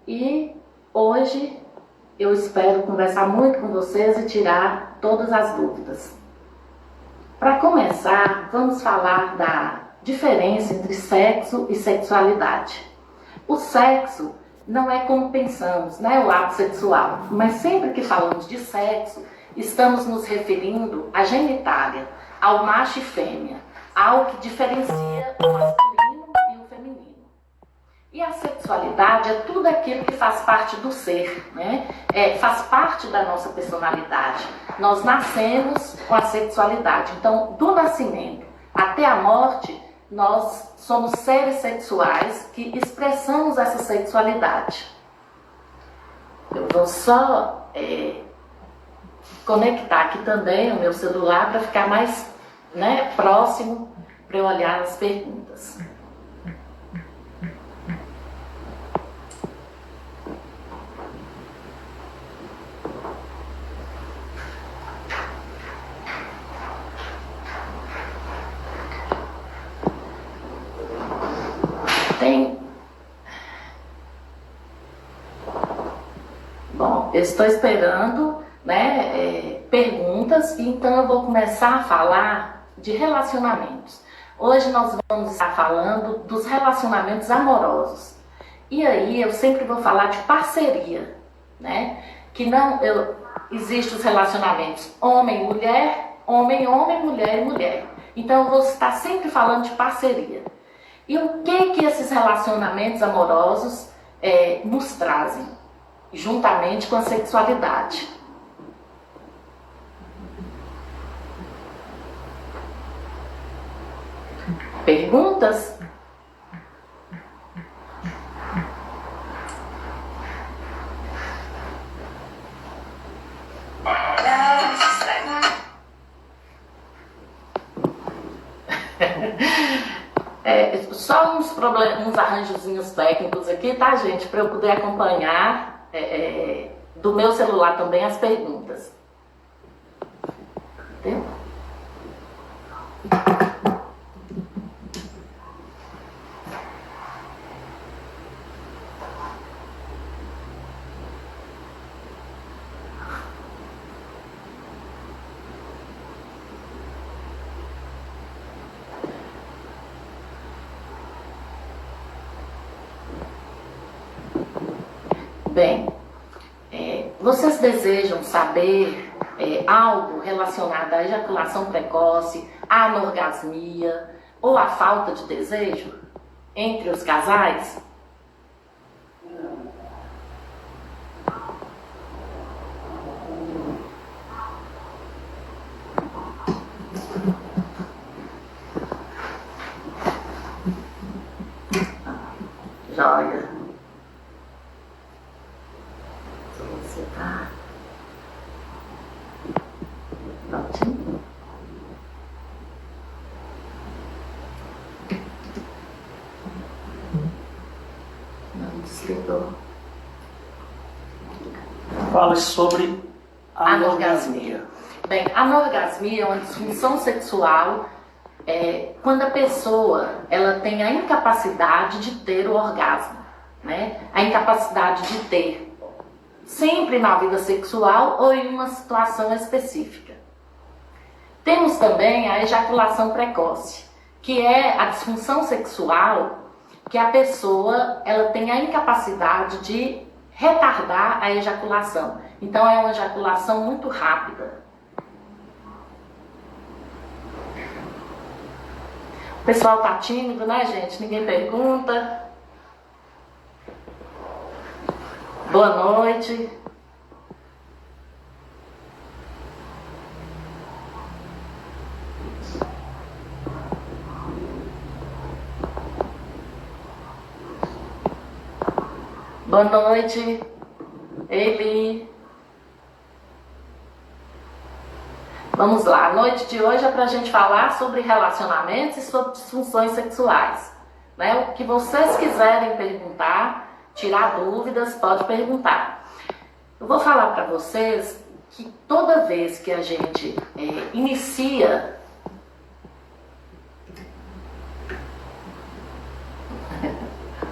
E hoje eu espero conversar muito com vocês e tirar todas as dúvidas. Para começar, vamos falar da diferença entre sexo e sexualidade. O sexo não é como pensamos, né, o ato sexual, mas sempre que falamos de sexo, estamos nos referindo à genitália, ao macho e fêmea, ao que diferencia o masculino e o feminino. E a sexualidade é tudo aquilo que faz parte do ser, né? Faz parte da nossa personalidade. Nós nascemos com a sexualidade. Então, do nascimento até a morte, nós somos seres sexuais que expressamos essa sexualidade. Eu vou só conectar aqui também o meu celular para ficar mais, né, próximo para eu olhar as perguntas. Bom, eu estou esperando, né, perguntas, então eu vou começar a falar de relacionamentos. Hoje nós vamos estar falando dos relacionamentos amorosos. E aí eu sempre vou falar de parceria, né? Que não existem os relacionamentos homem-mulher, homem-homem, mulher e mulher. Então eu vou estar sempre falando de parceria. E o que esses relacionamentos amorosos nos trazem, juntamente com a sexualidade? Perguntas? Só uns arranjozinhos técnicos aqui, tá, gente? Para eu poder acompanhar do meu celular também as perguntas. Entendeu? Bem, vocês desejam saber algo relacionado à ejaculação precoce, à anorgasmia ou à falta de desejo entre os casais? Joia. Você tá prontinho? Não desligou. Fale sobre a anorgasmia. Bem, a anorgasmia é uma disfunção sexual quando a pessoa ela tem a incapacidade de ter o orgasmo, né? A incapacidade de ter sempre na vida sexual ou em uma situação específica. Temos também a ejaculação precoce, que é a disfunção sexual que a pessoa ela tem a incapacidade de retardar a ejaculação. Então é uma ejaculação muito rápida. O pessoal tá tímido, né, gente? Ninguém pergunta. Boa noite. Boa noite, Eli. Vamos lá, a noite de hoje é para a gente falar sobre relacionamentos e sobre disfunções sexuais, né? O que vocês quiserem perguntar, tirar dúvidas, pode perguntar. Eu vou falar para vocês que toda vez que a gente inicia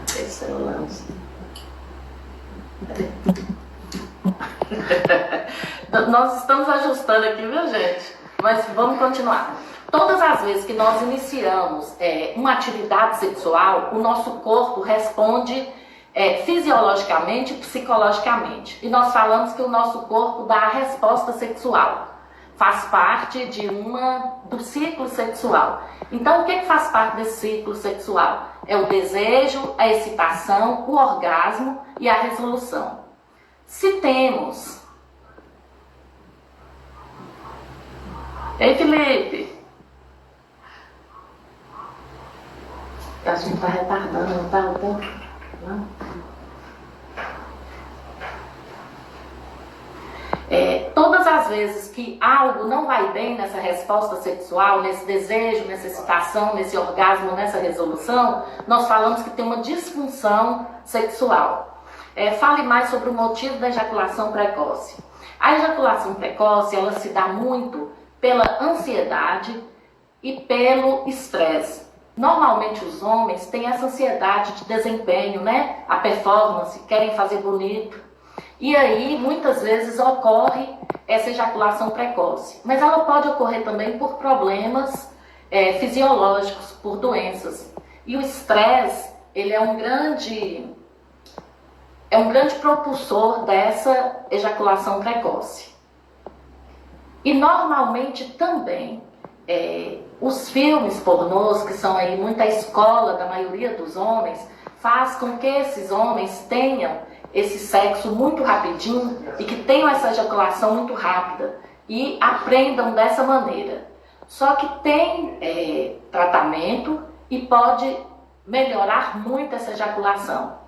esse é o lance. Nós estamos ajustando aqui, viu, gente? Mas vamos continuar. Todas as vezes que nós iniciamos uma atividade sexual, o nosso corpo responde fisiologicamente e psicologicamente. E nós falamos que o nosso corpo dá a resposta sexual. Faz parte do ciclo sexual. Então, o que faz parte desse ciclo sexual? É o desejo, a excitação, o orgasmo e a resolução. Se temos... Ei, Felipe! A gente está retardando, não está o tempo? Não. Todas as vezes que algo não vai bem nessa resposta sexual, nesse desejo, nessa excitação, nesse orgasmo, nessa resolução, nós falamos que tem uma disfunção sexual. Fale mais sobre o motivo da ejaculação precoce. A ejaculação precoce, ela se dá muito pela ansiedade e pelo estresse. Normalmente os homens têm essa ansiedade de desempenho, né? A performance, querem fazer bonito. E aí, muitas vezes, ocorre essa ejaculação precoce. Mas ela pode ocorrer também por problemas fisiológicos, por doenças. E o estresse, ele é um grande propulsor dessa ejaculação precoce. E normalmente também, os filmes pornôs, que são aí muita escola da maioria dos homens, faz com que esses homens tenham esse sexo muito rapidinho e que tenham essa ejaculação muito rápida e aprendam dessa maneira. Só que tem tratamento e pode melhorar muito essa ejaculação,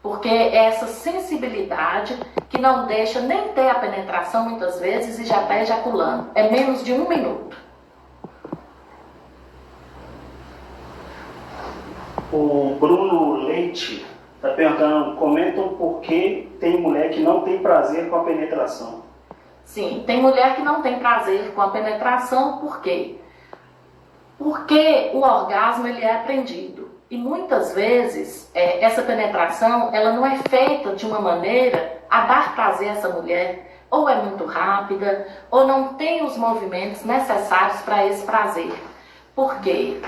porque é essa sensibilidade que não deixa nem ter a penetração muitas vezes e já está ejaculando. É menos de 1 minuto. O Bruno Leite está perguntando, comentam por que tem mulher que não tem prazer com a penetração. Sim, tem mulher que não tem prazer com a penetração, por quê? Porque o orgasmo ele é aprendido. E muitas vezes essa penetração ela não é feita de uma maneira a dar prazer a essa mulher, ou é muito rápida, ou não tem os movimentos necessários para esse prazer. Por quê?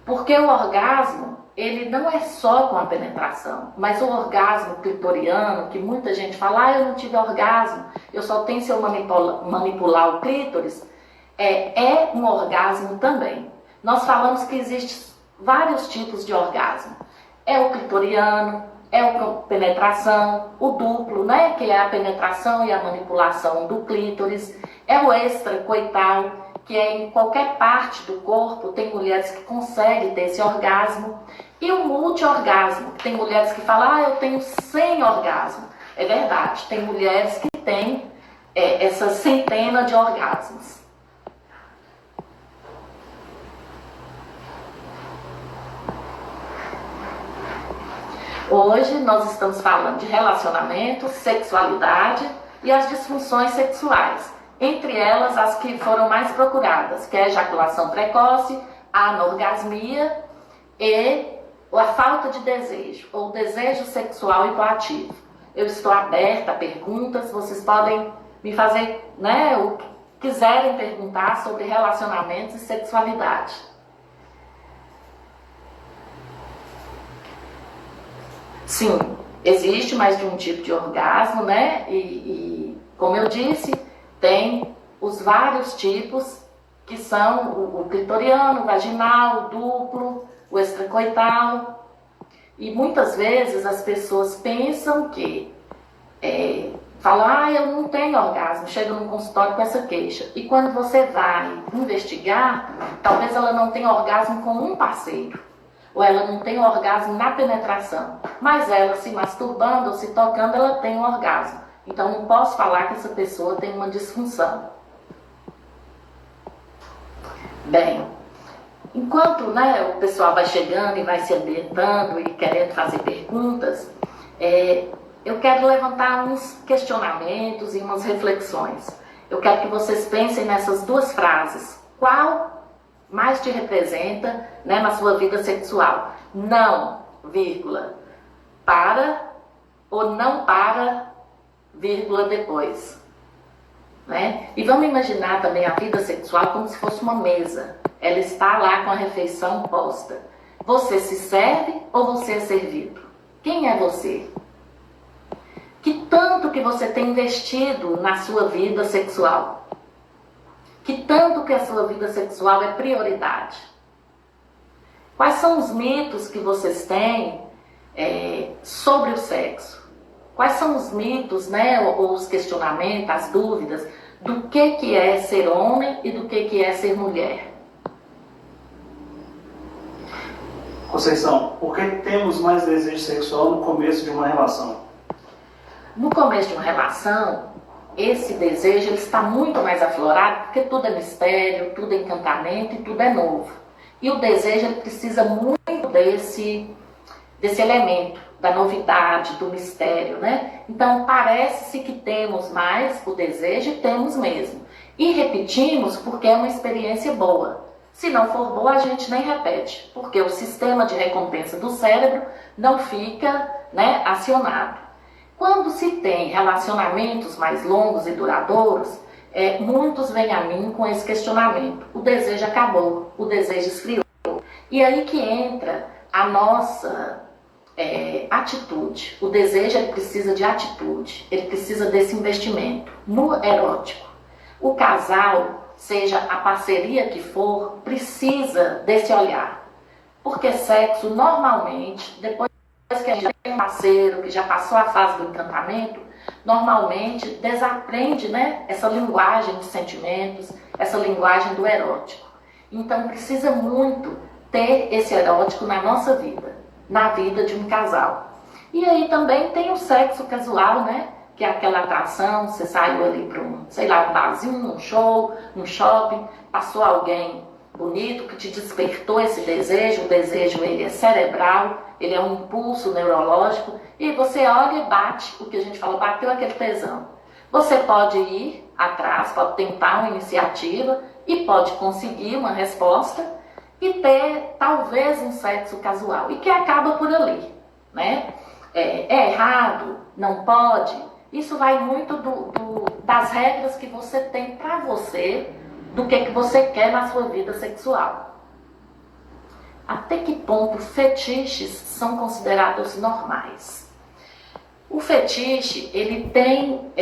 Porque o orgasmo ele não é só com a penetração, mas o orgasmo clitoriano, que muita gente fala, eu não tive orgasmo, eu só tenho se eu manipular o clítoris, é um orgasmo também. Nós falamos que existem vários tipos de orgasmo. É o clitoriano, é a penetração, o duplo, né, que é a penetração e a manipulação do clítoris, é o extracoital, que é em qualquer parte do corpo, tem mulheres que conseguem ter esse orgasmo, e o multiorgasmo, tem mulheres que falam, eu tenho 100 orgasmos. É verdade, tem mulheres que têm essa centena de orgasmos. Hoje nós estamos falando de relacionamento, sexualidade e as disfunções sexuais. Entre elas, as que foram mais procuradas, que é a ejaculação precoce, a anorgasmia e a falta de desejo, ou desejo sexual hipoativo. Eu estou aberta a perguntas, vocês podem me fazer, o que quiserem perguntar sobre relacionamentos e sexualidade. Sim, existe mais de um tipo de orgasmo, e como eu disse, tem os vários tipos, que são o clitoriano, o vaginal, o duplo, o extracoital. E muitas vezes as pessoas pensam que, falam, eu não tenho orgasmo, chega num consultório com essa queixa. E quando você vai investigar, talvez ela não tenha orgasmo com um parceiro, ou ela não tenha orgasmo na penetração, mas ela se masturbando ou se tocando, ela tem um orgasmo. Então não posso falar que essa pessoa tem uma disfunção. Bem, enquanto o pessoal vai chegando e vai se ambientando e querendo fazer perguntas, eu quero levantar uns questionamentos e umas reflexões. Eu quero que vocês pensem nessas duas frases. Qual mais te representa na sua vida sexual? Não, vírgula, para ou não para, vírgula, depois. Né? E vamos imaginar também a vida sexual como se fosse uma mesa. Ela está lá com a refeição posta. Você se serve ou você é servido? Quem é você? Que tanto que você tem investido na sua vida sexual? Que tanto que a sua vida sexual é prioridade? Quais são os mitos que vocês têm sobre o sexo? Quais são os mitos, né, ou os questionamentos, as dúvidas do que é ser homem e do que é ser mulher? Conceição, por que temos mais desejo sexual no começo de uma relação? No começo de uma relação, esse desejo ele está muito mais aflorado porque tudo é mistério, tudo é encantamento e tudo é novo. E o desejo ele precisa muito desse elemento, da novidade, do mistério, né? Então parece-se que temos mais o desejo e temos mesmo. E repetimos porque é uma experiência boa. Se não for boa, a gente nem repete, porque o sistema de recompensa do cérebro não fica, né, acionado. Quando se tem relacionamentos mais longos e duradouros, muitos vêm a mim com esse questionamento. O desejo acabou, o desejo esfriou. E aí que entra a nossa atitude. O desejo ele precisa de atitude, ele precisa desse investimento no erótico. O casal, seja a parceria que for, precisa desse olhar. Porque sexo, normalmente, depois que a gente tem um parceiro que já passou a fase do encantamento, normalmente desaprende, né, essa linguagem de sentimentos, essa linguagem do erótico. Então precisa muito ter esse erótico na nossa vida, na vida de um casal. E aí também tem o sexo casual, né? Que é aquela atração, você saiu ali para um barzinho, um show, um shopping, passou alguém bonito que te despertou esse desejo. O desejo ele é cerebral, ele é um impulso neurológico, e você olha e bate, o que a gente fala, bateu aquele tesão. Você pode ir atrás, pode tentar uma iniciativa e pode conseguir uma resposta e ter talvez um sexo casual, e que acaba por ali, né? É errado? Não pode? Isso vai muito das regras que você tem para você, do que você quer na sua vida sexual. Até que ponto fetiches são considerados normais? O fetiche, ele tem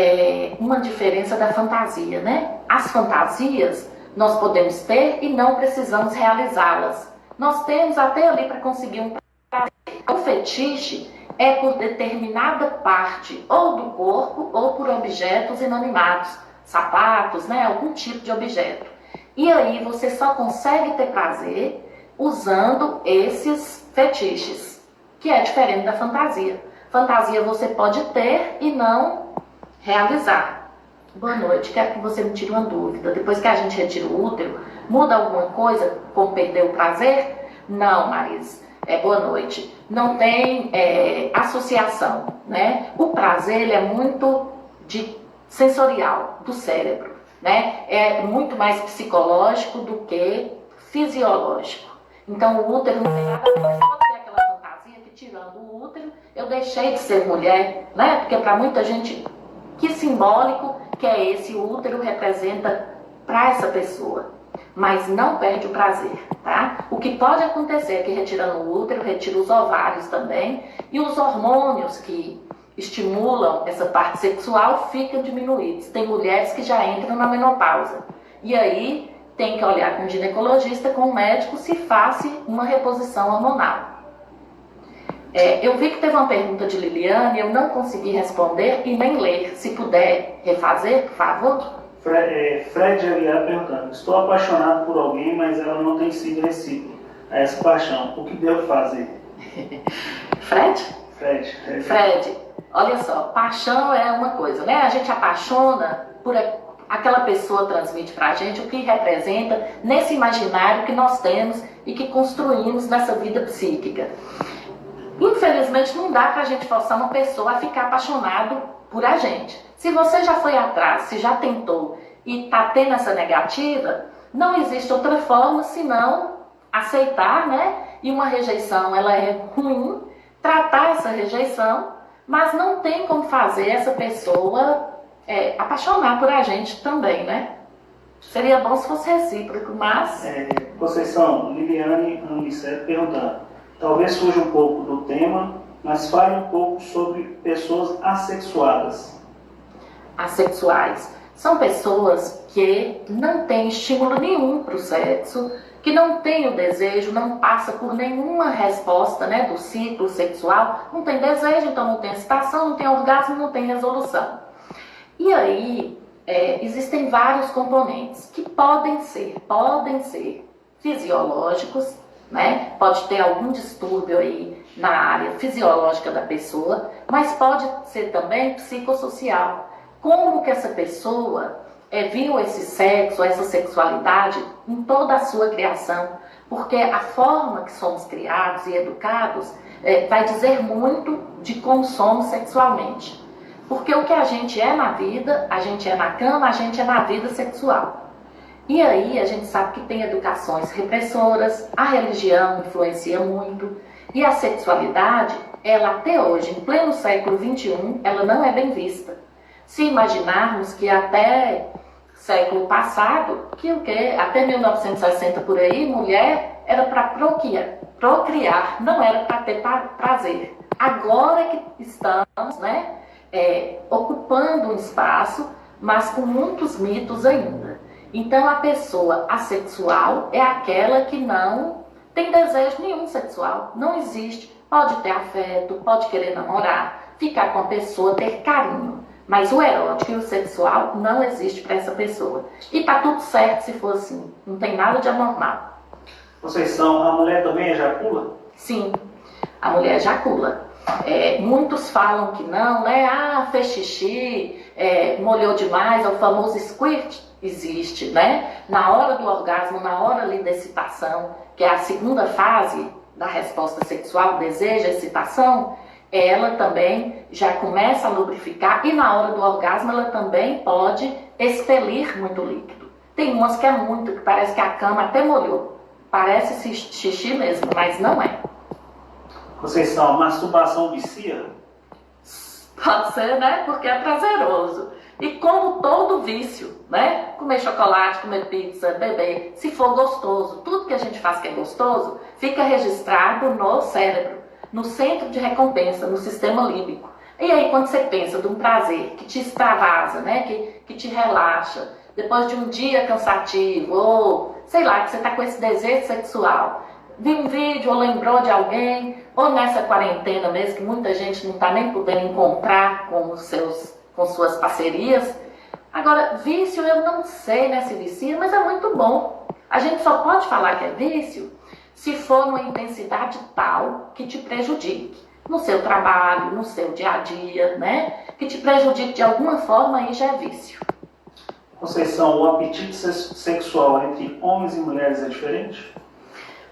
uma diferença da fantasia, né? As fantasias nós podemos ter e não precisamos realizá-las. Nós temos até ali para conseguir um prazer. O fetiche é por determinada parte, ou do corpo, ou por objetos inanimados, sapatos, né? Algum tipo de objeto. E aí você só consegue ter prazer usando esses fetiches, que é diferente da fantasia. Fantasia você pode ter e não realizar. Boa noite, quero que você me tire uma dúvida. Depois que a gente retira o útero, muda alguma coisa como perder o prazer? Não, Marisa. Boa noite. Não tem associação, né? O prazer ele é muito sensorial do cérebro, né? É muito mais psicológico do que fisiológico. Então o útero não tem nada a ver. Mas pode ter aquela fantasia que tirando o útero eu deixei de ser mulher, né? Porque para muita gente, que simbólico que é esse útero representa para essa pessoa, mas não perde o prazer, tá? O que pode acontecer é que retirando o útero, retira os ovários também, e os hormônios que estimulam essa parte sexual ficam diminuídos. Tem mulheres que já entram na menopausa, e aí tem que olhar com o ginecologista, com o médico, se faz uma reposição hormonal. Eu vi que teve uma pergunta de Liliane, eu não consegui responder e nem ler. Se puder refazer, por favor. Fred Aguiar perguntando: estou apaixonado por alguém, mas ela não tem sido recíproca a essa paixão. O que devo fazer? Fred? Fred, olha só, paixão é uma coisa, né? A gente apaixona por aquela pessoa, transmite pra gente o que representa nesse imaginário que nós temos e que construímos nessa vida psíquica. Infelizmente não dá pra gente forçar uma pessoa a ficar apaixonado por a gente. Se você já foi atrás, se já tentou e tá tendo essa negativa, não existe outra forma senão aceitar, né? E uma rejeição, ela é ruim, tratar essa rejeição, mas não tem como fazer essa pessoa apaixonar por a gente também, né? Seria bom se fosse recíproco, mas... Conceição, Liliane Aniceto perguntando, talvez fuja um pouco do tema, mas fale um pouco sobre pessoas assexuadas. Assexuais são pessoas que não têm estímulo nenhum para o sexo, que não tem o desejo, não passa por nenhuma resposta, né, do ciclo sexual, não tem desejo, então não tem excitação, não tem orgasmo, não tem resolução. E aí, existem vários componentes que podem ser fisiológicos, né? Pode ter algum distúrbio aí na área fisiológica da pessoa, mas pode ser também psicossocial. Como que essa pessoa viu esse sexo, essa sexualidade em toda a sua criação? Porque a forma que somos criados e educados vai dizer muito de como somos sexualmente. Porque o que a gente é na vida, a gente é na cama, a gente é na vida sexual. E aí a gente sabe que tem educações repressoras, a religião influencia muito, e a sexualidade, ela até hoje, em pleno século XXI, ela não é bem vista. Se imaginarmos que até século passado, até 1960 por aí, mulher era para procriar, não era para ter prazer. Agora que estamos, né, ocupando um espaço, mas com muitos mitos ainda. Então a pessoa assexual é aquela que não tem desejo nenhum sexual, não existe. Pode ter afeto, pode querer namorar, ficar com a pessoa, ter carinho. Mas o erótico e o sexual não existe para essa pessoa. E tá tudo certo se for assim, não tem nada de anormal. Conceição, a mulher também ejacula? Sim, a mulher ejacula. Muitos falam que não, né? Fez xixi, molhou demais, é o famoso squirt, existe, né? Na hora do orgasmo, na hora ali da excitação, que é a segunda fase da resposta sexual, desejo, excitação, ela também já começa a lubrificar e na hora do orgasmo ela também pode expelir muito líquido. Tem umas que é muito, que parece que a cama até molhou. Parece xixi mesmo, mas não é. Conceição, masturbação vicia? Pode ser, né? Porque é prazeroso. E como todo vício, né? Comer chocolate, comer pizza, beber, se for gostoso, tudo que a gente faz que é gostoso, fica registrado no cérebro, no centro de recompensa, no sistema límbico. E aí quando você pensa de um prazer que te extravasa, né? Que te relaxa, depois de um dia cansativo, ou sei lá, que você está com esse desejo sexual, viu um vídeo ou lembrou de alguém, ou nessa quarentena mesmo, que muita gente não está nem podendo encontrar com suas parcerias. Agora, vício eu não sei, né, se vicia, mas é muito bom. A gente só pode falar que é vício se for numa intensidade tal que te prejudique no seu trabalho, no seu dia a dia, né? Que te prejudique de alguma forma, aí já é vício. Conceição, o apetite sexual entre homens e mulheres é diferente?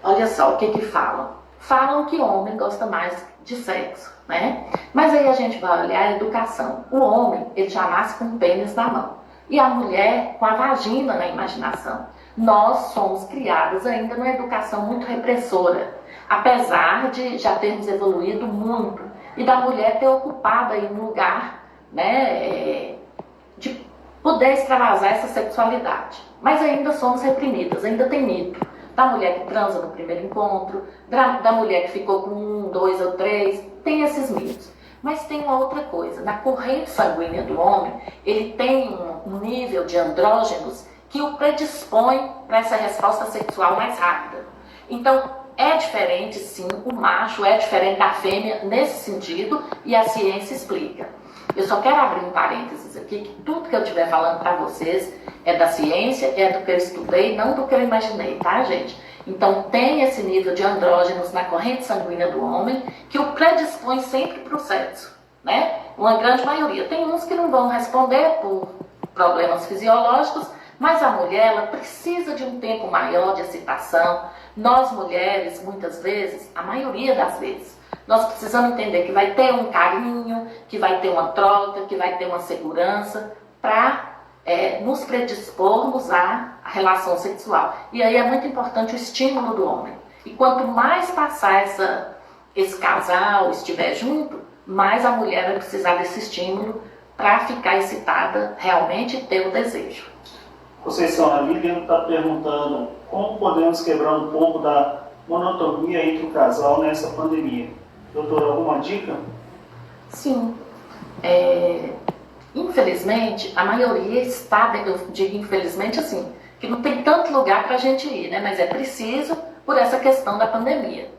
Olha só o que falam. Falam que o homem gosta mais de sexo, né? Mas aí a gente vai olhar a educação. O homem, ele já nasce com o pênis na mão. E a mulher com a vagina na imaginação. Nós somos criadas ainda numa educação muito repressora. Apesar de já termos evoluído muito. E da mulher ter ocupado aí um lugar, né, de poder extravasar essa sexualidade. Mas ainda somos reprimidas, ainda tem mito. Da mulher que transa no primeiro encontro, da mulher que ficou com 1, 2 ou 3, tem esses mitos. Mas tem uma outra coisa, na corrente sanguínea do homem, ele tem um nível de andrógenos que o predispõe para essa resposta sexual mais rápida. Então, é diferente sim, o macho é diferente da fêmea nesse sentido, e a ciência explica. Eu só quero abrir um parênteses aqui, que tudo que eu estiver falando para vocês é da ciência, é do que eu estudei, não do que eu imaginei, tá, gente? Então tem esse nível de andrógenos na corrente sanguínea do homem que o predispõe sempre para o sexo, né? Uma grande maioria. Tem uns que não vão responder por problemas fisiológicos, mas a mulher, ela precisa de um tempo maior de excitação. Nós mulheres, muitas vezes, a maioria das vezes, nós precisamos entender que vai ter um carinho, que vai ter uma troca, que vai ter uma segurança para nos predispormos à relação sexual. E aí é muito importante o estímulo do homem. E quanto mais passar esse casal estiver junto, mais a mulher vai precisar desse estímulo para ficar excitada realmente e ter o desejo. Conceição, a Lilian está perguntando como podemos quebrar um pouco da monotonia entre o casal nessa pandemia. Doutora, alguma dica? Sim. Infelizmente, a maioria está, eu digo infelizmente assim, que não tem tanto lugar para a gente ir, né? Mas é preciso por essa questão da pandemia.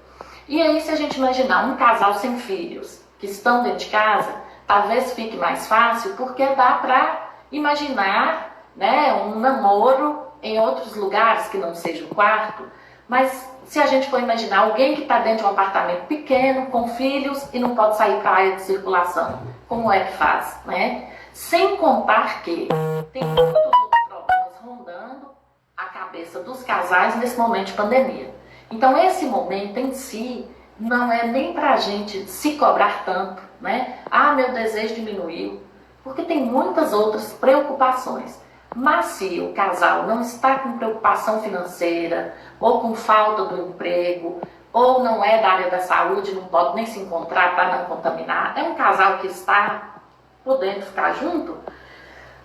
E aí, se a gente imaginar um casal sem filhos que estão dentro de casa, talvez fique mais fácil, porque dá para imaginar, né, um namoro em outros lugares que não seja o quarto. Mas se a gente for imaginar alguém que está dentro de um apartamento pequeno, com filhos e não pode sair para a área de circulação, como é que faz, né? Sem contar que tem muitos outros problemas rondando a cabeça dos casais nesse momento de pandemia. Então esse momento em si não é nem para a gente se cobrar tanto, né? Ah, meu desejo diminuiu, porque tem muitas outras preocupações. Mas se o casal não está com preocupação financeira, ou com falta do emprego, ou não é da área da saúde, não pode nem se encontrar para não contaminar, é um casal que está podendo ficar junto,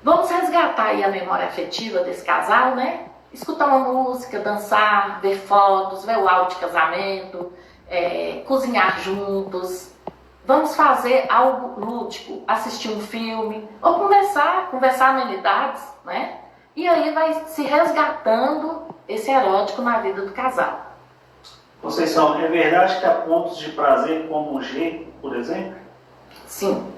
vamos resgatar aí a memória afetiva desse casal, né? Escutar uma música, dançar, ver fotos, ver o álbum de casamento, cozinhar juntos. Vamos fazer algo lúdico, assistir um filme, ou conversar amenidades, né? E aí vai se resgatando esse erótico na vida do casal. Conceição, é verdade que há pontos de prazer como o G, por exemplo? Sim,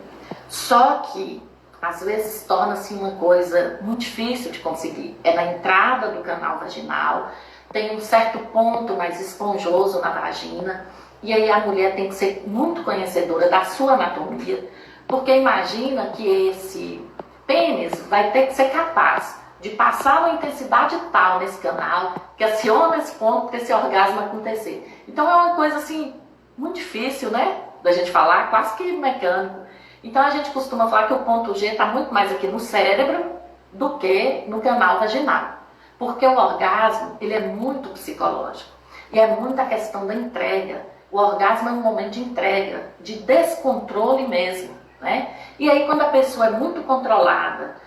só que às vezes torna-se uma coisa muito difícil de conseguir. É na entrada do canal vaginal, tem um certo ponto mais esponjoso na vagina, e aí a mulher tem que ser muito conhecedora da sua anatomia, porque imagina que esse pênis vai ter que ser capaz de passar uma intensidade tal nesse canal, que aciona esse ponto para esse orgasmo acontecer. Então é uma coisa assim, muito difícil, né? Da gente falar, quase que mecânico. Então a gente costuma falar que o ponto G está muito mais aqui no cérebro do que no canal vaginal. Porque o orgasmo, ele é muito psicológico. E é muita questão da entrega. O orgasmo é um momento de entrega, de descontrole mesmo, né? E aí quando a pessoa é muito controlada,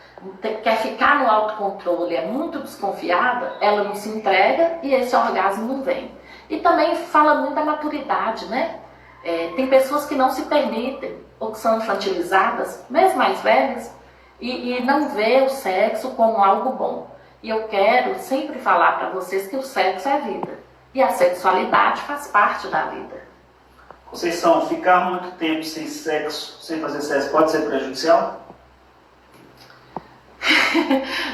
quer ficar no autocontrole, é muito desconfiada, ela não se entrega e esse orgasmo não vem. E também fala muito da maturidade, né? Tem pessoas que não se permitem, ou que são infantilizadas, mesmo mais velhas, e não vê o sexo como algo bom. E eu quero sempre falar para vocês que o sexo é vida. E a sexualidade faz parte da vida. Conceição, ficar muito tempo sem sexo, sem fazer sexo, pode ser prejudicial?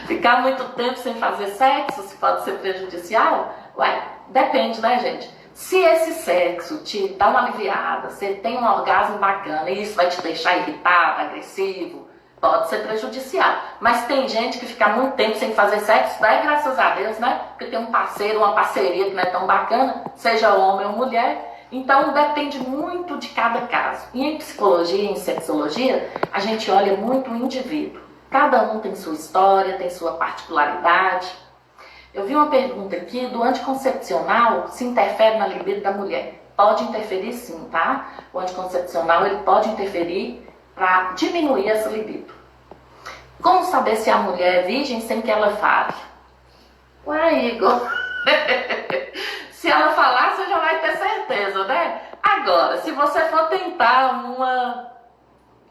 Ficar muito tempo sem fazer sexo, se pode ser prejudicial? Ué, depende, né, gente? Se esse sexo te dá uma aliviada, você tem um orgasmo bacana e isso vai te deixar irritado, agressivo, pode ser prejudicial. Mas tem gente que fica muito tempo sem fazer sexo, dá graças a Deus, né? Porque tem um parceiro, uma parceria que não é tão bacana, seja homem ou mulher. Então depende muito de cada caso. E em psicologia, em sexologia, a gente olha muito o indivíduo. Cada um tem sua história, tem sua particularidade. Eu vi uma pergunta aqui, do anticoncepcional se interfere na libido da mulher? Pode interferir sim, tá? O anticoncepcional ele pode interferir para diminuir essa libido. Como saber se a mulher é virgem sem que ela fale? Ué, Igor, se ela falar, você já vai ter certeza, né? Agora, se você for tentar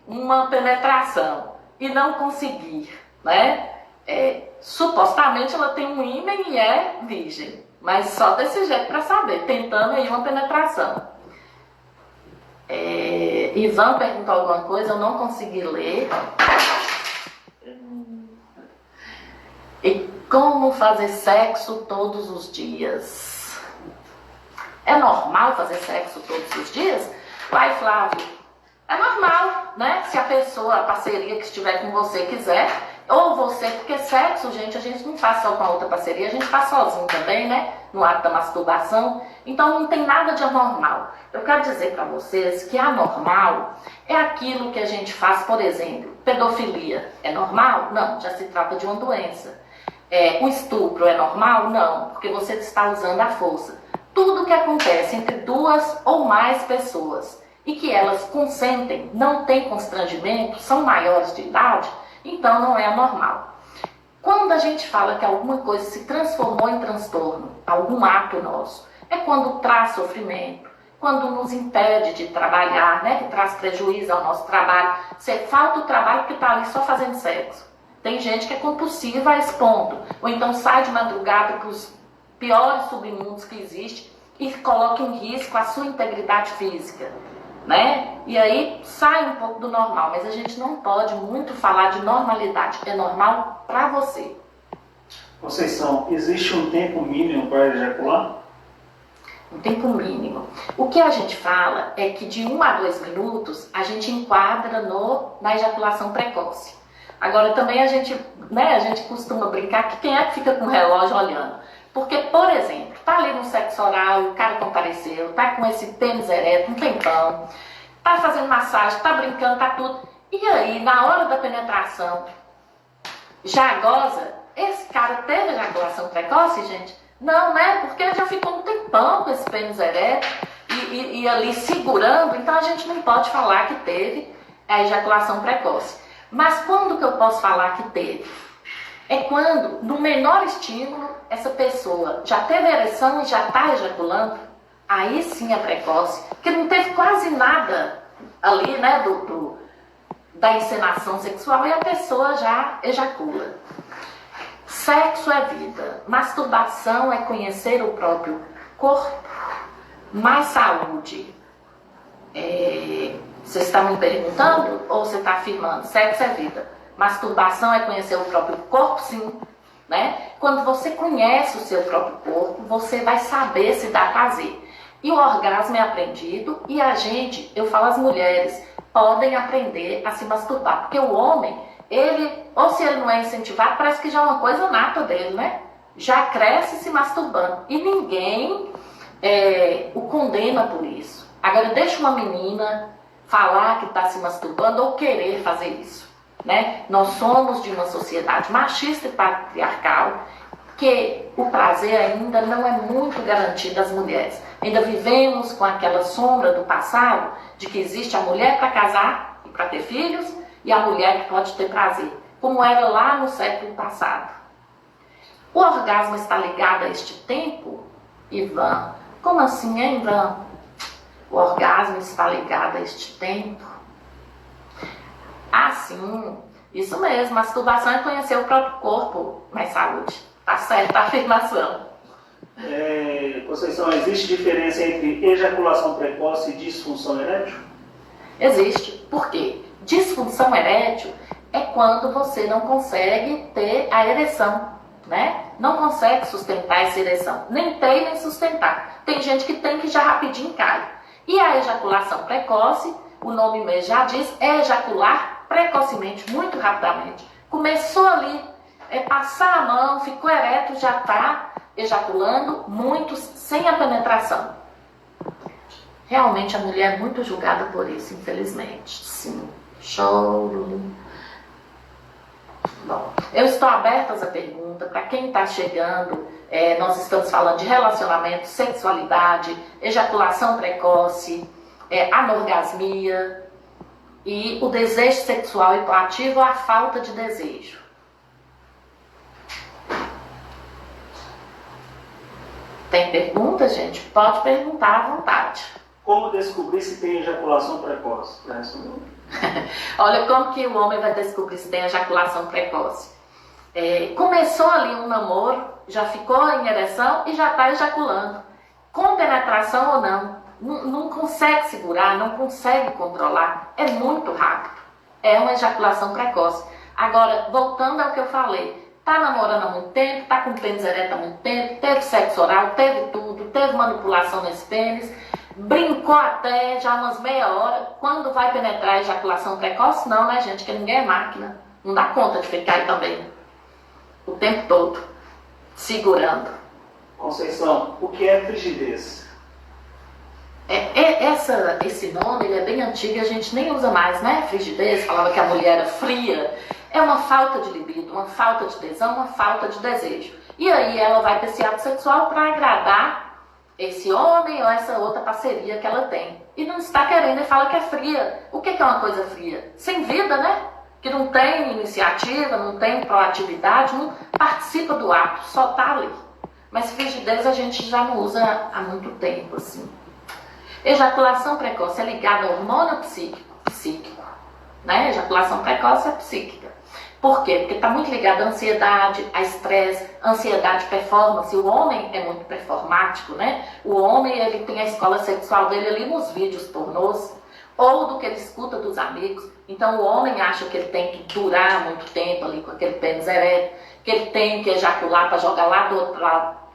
uma penetração e não conseguir, né? Supostamente ela tem um ímã e é virgem, mas só desse jeito para saber, tentando aí uma penetração. Ivan perguntou alguma coisa, eu não consegui ler. E como fazer sexo todos os dias? É normal fazer sexo todos os dias? Vai, Flávio. É normal, né? Se a pessoa, a parceria que estiver com você quiser, ou você, porque sexo, gente, a gente não faz só com a outra parceria, a gente faz sozinho também, né? No ato da masturbação. Então não tem nada de anormal. Eu quero dizer para vocês que anormal é aquilo que a gente faz, por exemplo, pedofilia. É normal? Não, já se trata de uma doença. O estupro é normal? Não, porque você está usando a força. Tudo que acontece entre duas ou mais pessoas e que elas consentem, não têm constrangimento, são maiores de idade, então não é anormal. Quando a gente fala que alguma coisa se transformou em transtorno, algum ato nosso, é quando traz sofrimento, quando nos impede de trabalhar, né, que traz prejuízo ao nosso trabalho. Você falta o trabalho porque está ali só fazendo sexo. Tem gente que é compulsiva a esse ponto. Ou então sai de madrugada para os piores submundos que existem e coloca em risco a sua integridade física, né? E aí sai um pouco do normal, mas a gente não pode muito falar de normalidade. É normal para você. Conceição, existe um tempo mínimo para ejacular? Um tempo mínimo. O que a gente fala é que de 1 a 2 minutos a gente enquadra na ejaculação precoce. Agora também a gente costuma brincar que quem é que fica com o relógio olhando? Porque, por exemplo, tá ali no sexo oral, o cara compareceu, tá com esse pênis ereto, um tempão, tá fazendo massagem, tá brincando, tá tudo. E aí, na hora da penetração, já goza? Esse cara teve ejaculação precoce, gente? Não, né? Porque ele já ficou um tempão com esse pênis ereto e ali segurando, então a gente não pode falar que teve a ejaculação precoce. Mas quando que eu posso falar que teve? É quando, no menor estímulo, essa pessoa já teve ereção e já está ejaculando, aí sim é precoce, porque não teve quase nada ali, né, da encenação sexual e a pessoa já ejacula. Sexo é vida, masturbação é conhecer o próprio corpo, mais saúde. Você está me perguntando ou você está afirmando? Sexo é vida. Masturbação é conhecer o próprio corpo, sim. Né? Quando você conhece o seu próprio corpo, você vai saber se dá prazer. E o orgasmo é aprendido e eu falo as mulheres, podem aprender a se masturbar. Porque o homem, ou se ele não é incentivado, parece que já é uma coisa nata dele, né? Já cresce se masturbando. E ninguém o condena por isso. Agora, deixa uma menina falar que está se masturbando ou querer fazer isso. Né? Nós somos de uma sociedade machista e patriarcal que o prazer ainda não é muito garantido às mulheres. Ainda vivemos com aquela sombra do passado de que existe a mulher para casar e para ter filhos e a mulher que pode ter prazer, como era lá no século passado. O orgasmo está ligado a este tempo, Ivan? Como assim, hein, Ivan? O orgasmo está ligado a este tempo? Ah, sim, isso mesmo, masturbação é conhecer o próprio corpo, mais saúde. Tá certa a afirmação. Conceição, existe diferença entre ejaculação precoce e disfunção erétil? Existe. Por quê? Disfunção erétil é quando você não consegue ter a ereção, né? Não consegue sustentar essa ereção. Nem ter, nem sustentar. Tem gente que tem que já rapidinho cai. E a ejaculação precoce, o nome mesmo já diz, é ejacular precocemente, muito rapidamente. Começou ali, passar a mão, ficou ereto, já está ejaculando, muitos sem a penetração. Realmente a mulher é muito julgada por isso, infelizmente. Sim, choro. Bom, eu estou aberta a essa pergunta. Para quem está chegando, nós estamos falando de relacionamento, sexualidade, ejaculação precoce, anorgasmia e o desejo sexual hipoativo ou a falta de desejo. Tem pergunta, gente? Pode perguntar à vontade. Como descobrir se tem ejaculação precoce? Olha, como que o homem vai descobrir se tem ejaculação precoce? Começou ali um namoro, já ficou em ereção e já está ejaculando. Com penetração ou não. Não consegue segurar, não consegue controlar. É muito rápido. É uma ejaculação precoce. Agora, voltando ao que eu falei. Tá namorando há muito tempo, tá com pênis ereto há muito tempo, teve sexo oral, teve tudo, teve manipulação nesse pênis, brincou até já umas meia hora. Quando vai penetrar a ejaculação precoce, não, né, gente? Porque ninguém é máquina. Não dá conta de ficar aí também o tempo todo, segurando. Conceição, o que é frigidez? Esse nome ele é bem antigo e a gente nem usa mais, né? Frigidez, falava que a mulher era fria. É uma falta de libido, uma falta de tesão, uma falta de desejo. E aí ela vai para esse ato sexual para agradar esse homem ou essa outra parceria que ela tem. e não está querendo e fala que é fria. O que é uma coisa fria? Sem vida, né? Que não tem iniciativa, não tem proatividade, não participa do ato, só está ali. Mas frigidez a gente já não usa há muito tempo, assim. Ejaculação precoce é ligada ao hormônio psíquico, né? Ejaculação precoce é psíquica. Por quê? Porque está muito ligado à ansiedade, a estresse, ansiedade, performance. O homem é muito performático, né? O homem, ele tem a escola sexual dele ali nos vídeos pornôs, ou do que ele escuta dos amigos. Então o homem acha que ele tem que durar muito tempo ali com aquele pênis ereto, que ele tem que ejacular para jogar lá do outro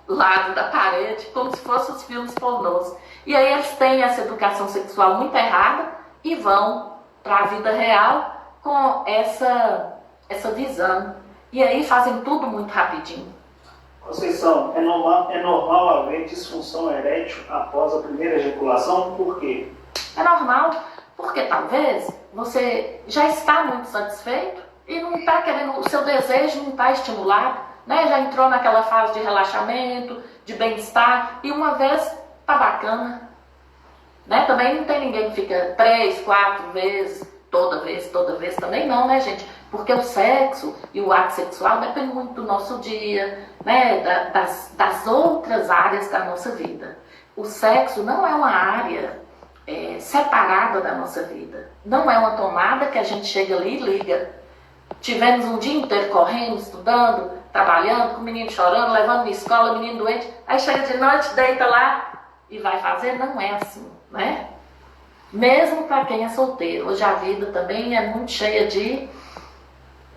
lado da parede, como se fossem os filmes pornôs. E aí eles têm essa educação sexual muito errada e vão para a vida real com essa visão. E aí fazem tudo muito rapidinho. Conceição, é normal haver disfunção erétil após a primeira ejaculação? Por quê? É normal, porque talvez você já está muito satisfeito e não está querendo, o seu desejo não está estimulado, né? Já entrou naquela fase de relaxamento, de bem-estar, e uma vez tá bacana, né? Também não tem ninguém que fica 3, 4 vezes, toda vez também não, né, gente? Porque o sexo e o ato sexual depende muito do nosso dia, né? Das outras áreas da nossa vida. O sexo não é uma área separada da nossa vida. Não é uma tomada que a gente chega ali e liga. Tivemos um dia inteiro correndo, estudando, trabalhando, com o menino chorando, levando na escola, o menino doente. Aí chega de noite, deita lá e vai fazer. Não é assim, né? Mesmo para quem é solteiro. Hoje a vida também é muito cheia de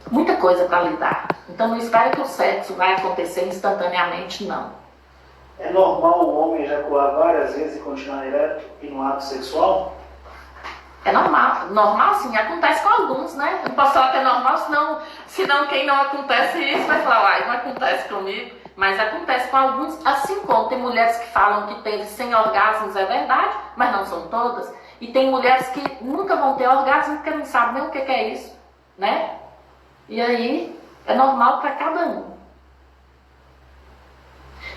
muita coisa para lidar. Então não espere que o sexo vai acontecer instantaneamente, não. É normal o homem ejacular várias vezes e continuar ereto e no ato sexual? É normal. Normal sim, acontece com alguns, né? Eu não posso falar que é normal, senão quem não acontece isso vai falar, uai, não acontece comigo. Mas acontece com alguns, assim como tem mulheres que falam que teve 100 orgasmos, é verdade, mas não são todas. E tem mulheres que nunca vão ter orgasmo porque não sabem nem o que é isso, né? E aí, é normal para cada um.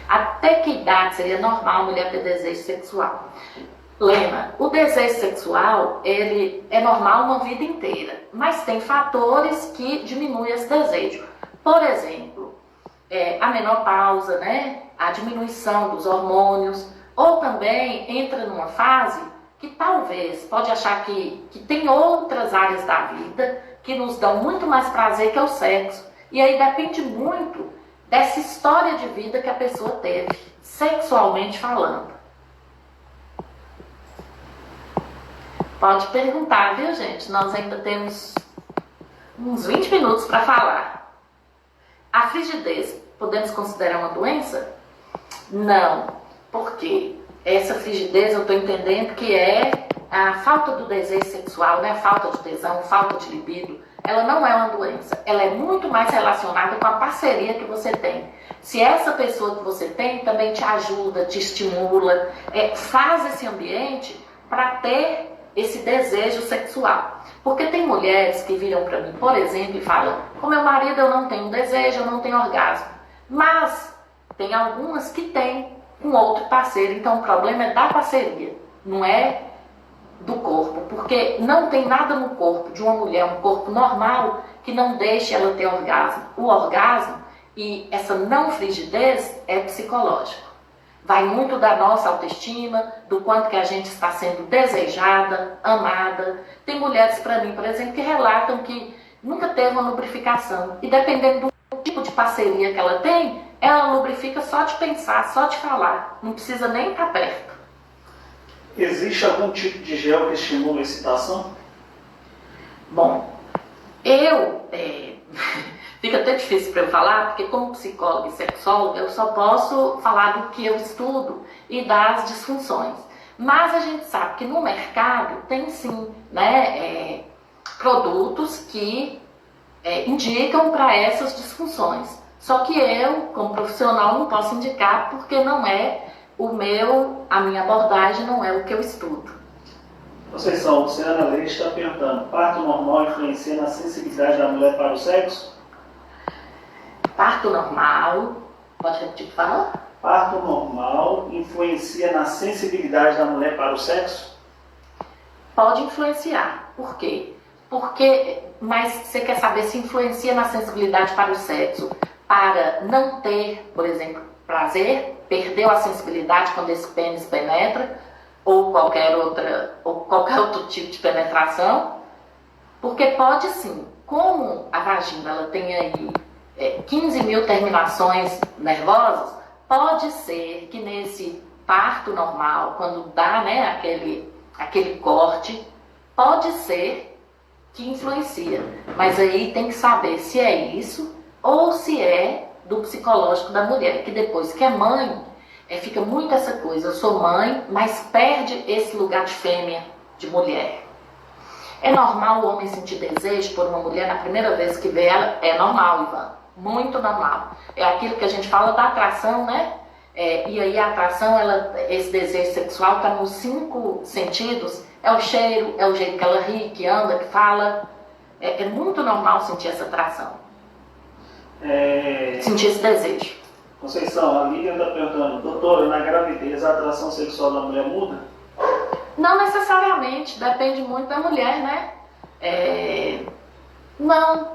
Até que idade seria normal a mulher ter desejo sexual? Lema, o desejo sexual, ele é normal uma vida inteira, mas tem fatores que diminuem esse desejo. Por exemplo, a menopausa, né? A diminuição dos hormônios, ou também entra numa fase que talvez pode achar que tem outras áreas da vida que nos dão muito mais prazer que o sexo. E aí depende muito dessa história de vida que a pessoa teve, sexualmente falando. Pode perguntar, viu, gente? Nós ainda temos uns 20 minutos para falar. A frigidez, podemos considerar uma doença? Não, porque essa frigidez eu estou entendendo que é a falta do desejo sexual, né? Falta de tesão, falta de libido. Ela não é uma doença, ela é muito mais relacionada com a parceria que você tem. Se essa pessoa que você tem também te ajuda, te estimula, faz esse ambiente para ter esse desejo sexual. Porque tem mulheres que viram para mim, por exemplo, e falam, com meu marido eu não tenho desejo, eu não tenho orgasmo. Mas tem algumas que têm com outro parceiro, então o problema é da parceria, não é do corpo, porque não tem nada no corpo de uma mulher, um corpo normal, que não deixe ela ter orgasmo. O orgasmo e essa não frigidez é psicológico. Vai muito da nossa autoestima, do quanto que a gente está sendo desejada, amada. Tem mulheres para mim, por exemplo, que relatam que nunca teve uma lubrificação. E dependendo do tipo de parceria que ela tem, ela lubrifica só de pensar, só de falar. Não precisa nem estar perto. Existe algum tipo de gel que estimula a excitação? Bom, fica até difícil para eu falar, porque como psicóloga e sexóloga, eu só posso falar do que eu estudo e das disfunções. Mas a gente sabe que no mercado tem sim, né, produtos que indicam para essas disfunções. Só que eu, como profissional, não posso indicar porque não é a minha abordagem não é o que eu estudo. Conceição, Luciana Leite está perguntando, parto normal influencia na sensibilidade da mulher para o sexo? Parto normal, pode repetir o que fala? Parto normal influencia na sensibilidade da mulher para o sexo? Pode influenciar. Por quê? Mas você quer saber se influencia na sensibilidade para o sexo, para não ter, por exemplo, prazer, perdeu a sensibilidade quando esse pênis penetra, ou qualquer outro tipo de penetração? Porque pode sim. Como a vagina ela tem aí 15 mil terminações nervosas, pode ser que nesse parto normal, quando dá, né, aquele corte, pode ser que influencia. Mas aí tem que saber se é isso ou se é do psicológico da mulher, que depois que é mãe, fica muito essa coisa, eu sou mãe, mas perde esse lugar de fêmea, de mulher. É normal o homem sentir desejo por uma mulher na primeira vez que vê ela? É normal, Ivan, muito normal. É aquilo que a gente fala da atração, né? E aí a atração, esse desejo sexual está nos 5 sentidos. É o cheiro, é o jeito que ela ri, que anda, que fala. É muito normal sentir essa atração. Sentir esse desejo. Conceição, a Lívia está perguntando, doutora, na gravidez a atração sexual da mulher muda? Não necessariamente, depende muito da mulher, né? Não,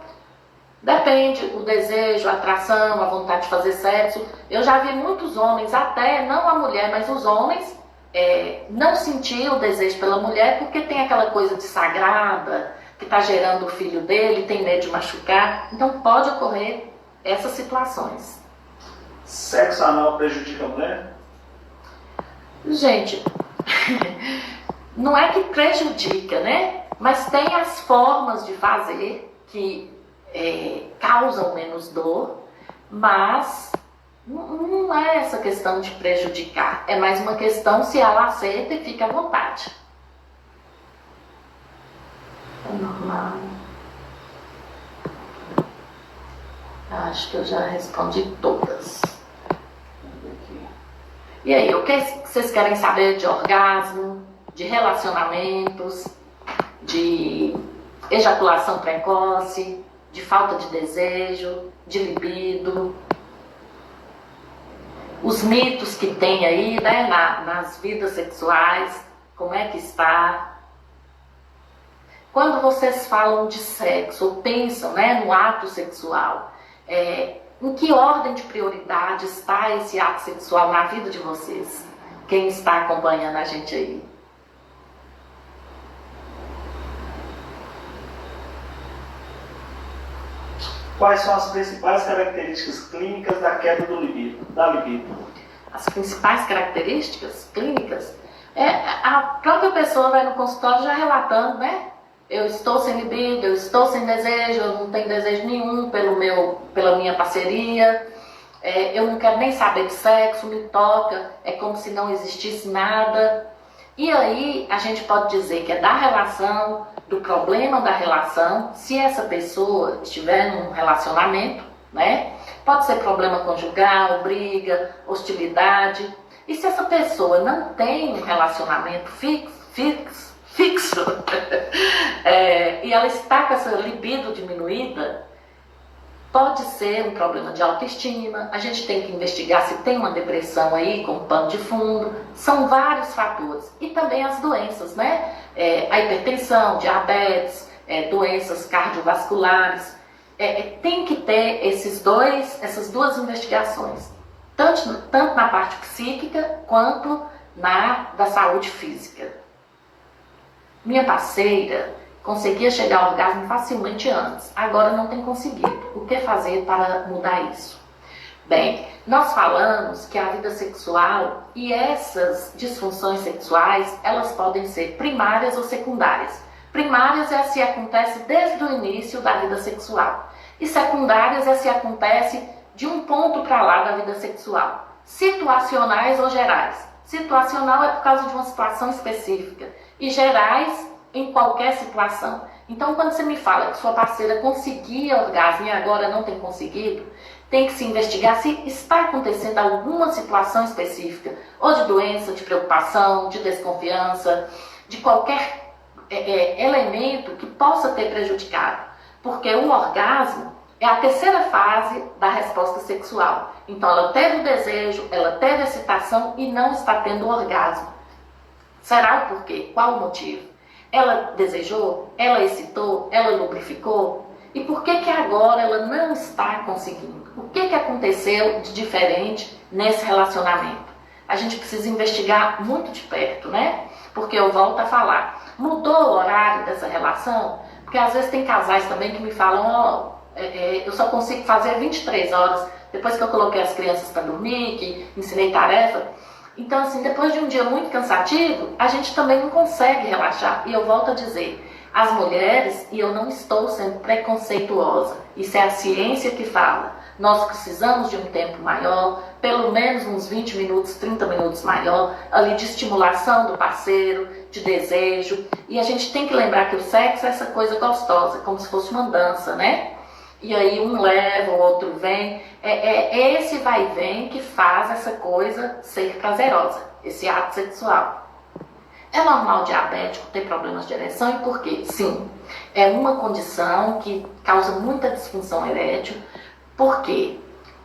depende, o desejo, a atração, a vontade de fazer sexo. Eu já vi muitos homens, até não a mulher, mas os homens, não sentir o desejo pela mulher porque tem aquela coisa de sagrada, que está gerando o filho dele, tem medo de machucar. Então pode ocorrer essas situações. Sexo anal prejudica a mulher? Gente, não é que prejudica, né? Mas tem as formas de fazer que causam menos dor, mas não é essa questão de prejudicar. É mais uma questão se ela aceita e fica à vontade. É normal. Acho que eu já respondi todas. E aí, o que vocês querem saber de orgasmo, de relacionamentos, de ejaculação precoce, de falta de desejo, de libido? Os mitos que tem aí, né, nas vidas sexuais, como é que está? Quando vocês falam de sexo, ou pensam, né, no ato sexual, em que ordem de prioridade está esse ato sexual na vida de vocês? Quem está acompanhando a gente aí? Quais são as principais características clínicas da queda da libido? As principais características clínicas? A própria pessoa vai no consultório já relatando, né? Eu estou sem libido, eu estou sem desejo, eu não tenho desejo nenhum pela minha parceria, eu não quero nem saber de sexo, me toca, é como se não existisse nada. E aí a gente pode dizer que é da relação, do problema da relação, se essa pessoa estiver num relacionamento, né? Pode ser problema conjugal, briga, hostilidade. E se essa pessoa não tem um relacionamento fixo, e ela está com essa libido diminuída, pode ser um problema de autoestima. A gente tem que investigar se tem uma depressão aí com pano de fundo. São vários fatores. E também as doenças, né? A hipertensão, diabetes, doenças cardiovasculares. Tem que ter essas duas investigações. Tanto na parte psíquica quanto da saúde física. Minha parceira conseguia chegar ao orgasmo facilmente antes, agora não tem conseguido. O que fazer para mudar isso? Bem, nós falamos que a vida sexual e essas disfunções sexuais, elas podem ser primárias ou secundárias. Primárias é se acontece desde o início da vida sexual. E secundárias é se acontece de um ponto para lá da vida sexual. Situacionais ou gerais. Situacional é por causa de uma situação específica. E gerais em qualquer situação. Então, quando você me fala que sua parceira conseguia orgasmo e agora não tem conseguido, tem que se investigar se está acontecendo alguma situação específica, ou de doença, de preocupação, de desconfiança, de qualquer elemento que possa ter prejudicado. Porque o orgasmo é a terceira fase da resposta sexual. Então, ela teve o desejo, ela teve a excitação e não está tendo o orgasmo. Será o porquê? Qual o motivo? Ela desejou? Ela excitou? Ela lubrificou? E por que agora ela não está conseguindo? O que aconteceu de diferente nesse relacionamento? A gente precisa investigar muito de perto, né? Porque eu volto a falar, mudou o horário dessa relação? Porque às vezes tem casais também que me falam, eu só consigo fazer 23 horas depois que eu coloquei as crianças para dormir, que ensinei tarefa. Então, assim, depois de um dia muito cansativo, a gente também não consegue relaxar. E eu volto a dizer, as mulheres, e eu não estou sendo preconceituosa, isso é a ciência que fala, nós precisamos de um tempo maior, pelo menos uns 20 minutos, 30 minutos maior, ali de estimulação do parceiro, de desejo. E a gente tem que lembrar que o sexo é essa coisa gostosa, como se fosse uma dança, né? E aí um leva, o outro vem. É esse vai e vem que faz essa coisa ser prazerosa, esse ato sexual. É normal o diabético ter problemas de ereção e por quê? Sim, é uma condição que causa muita disfunção erétil. Por quê?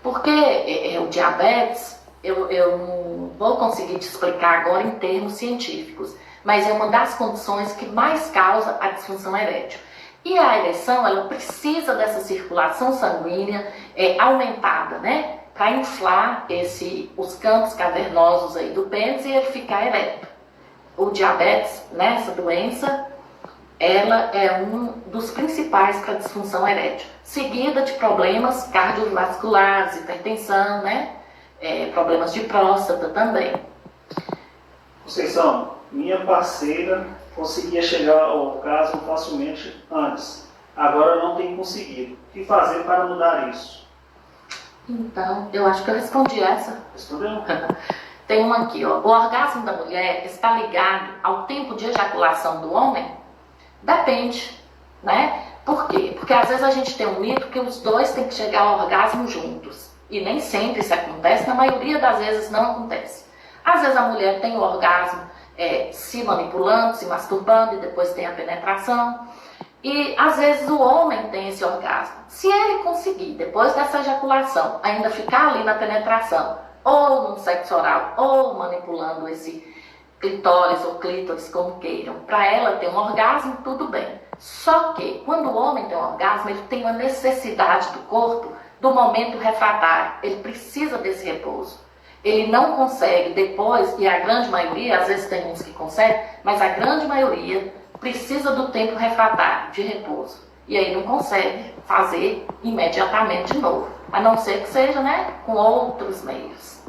Porque o diabetes, eu não vou conseguir te explicar agora em termos científicos, mas é uma das condições que mais causa a disfunção erétil. E a ereção, ela precisa dessa circulação sanguínea aumentada, né? Para inflar os campos cavernosos aí do pênis e ele ficar ereto. O diabetes, né, essa doença, ela é um dos principais para a disfunção erétil, seguida de problemas cardiovasculares, hipertensão, né? Problemas de próstata também. Conceição, minha parceira conseguia chegar ao orgasmo facilmente antes, agora não tem conseguido. O que fazer para mudar isso? Então, eu acho que eu respondi essa. Respondeu? Tem uma aqui, ó. O orgasmo da mulher está ligado ao tempo de ejaculação do homem? Depende, né? Por quê? Porque às vezes a gente tem um mito que os dois têm que chegar ao orgasmo juntos. E nem sempre isso acontece, na maioria das vezes não acontece. Às vezes a mulher tem o orgasmo se manipulando, se masturbando e depois tem a penetração. E às vezes o homem tem esse orgasmo. Se ele conseguir, depois dessa ejaculação, ainda ficar ali na penetração, ou no sexo oral, ou manipulando esse clitóris ou clítoris, como queiram, para ela ter um orgasmo, tudo bem. Só que quando o homem tem um orgasmo, ele tem uma necessidade do corpo do momento refratário. Ele precisa desse repouso. Ele não consegue depois, e a grande maioria, às vezes tem uns que conseguem, mas a grande maioria precisa do tempo refratário, de repouso. E aí não consegue fazer imediatamente de novo. A não ser que seja, né, com outros meios.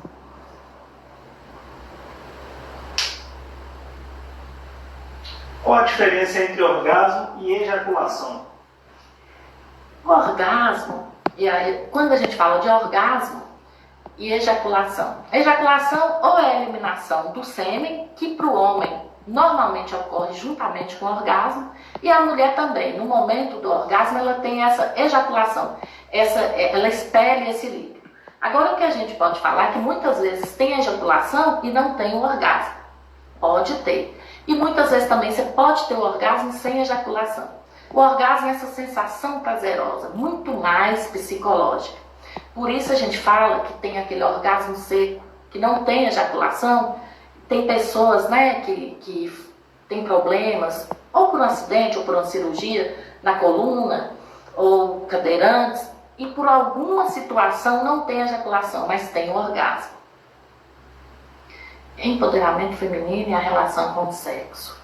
Qual a diferença entre orgasmo e ejaculação? O orgasmo, e aí, quando a gente fala de orgasmo e ejaculação. Ejaculação ou é a eliminação do sêmen, que para o homem normalmente ocorre juntamente com o orgasmo, e a mulher também, no momento do orgasmo, ela tem essa ejaculação, ela expele esse líquido. Agora, o que a gente pode falar é que muitas vezes tem ejaculação e não tem o orgasmo. Pode ter. E muitas vezes também você pode ter o orgasmo sem ejaculação. O orgasmo é essa sensação prazerosa, muito mais psicológica. Por isso a gente fala que tem aquele orgasmo seco, que não tem ejaculação. Tem pessoas, né, que tem problemas, ou por um acidente, ou por uma cirurgia na coluna, ou cadeirantes, e por alguma situação não tem ejaculação, mas tem o orgasmo. Empoderamento feminino e a relação com o sexo.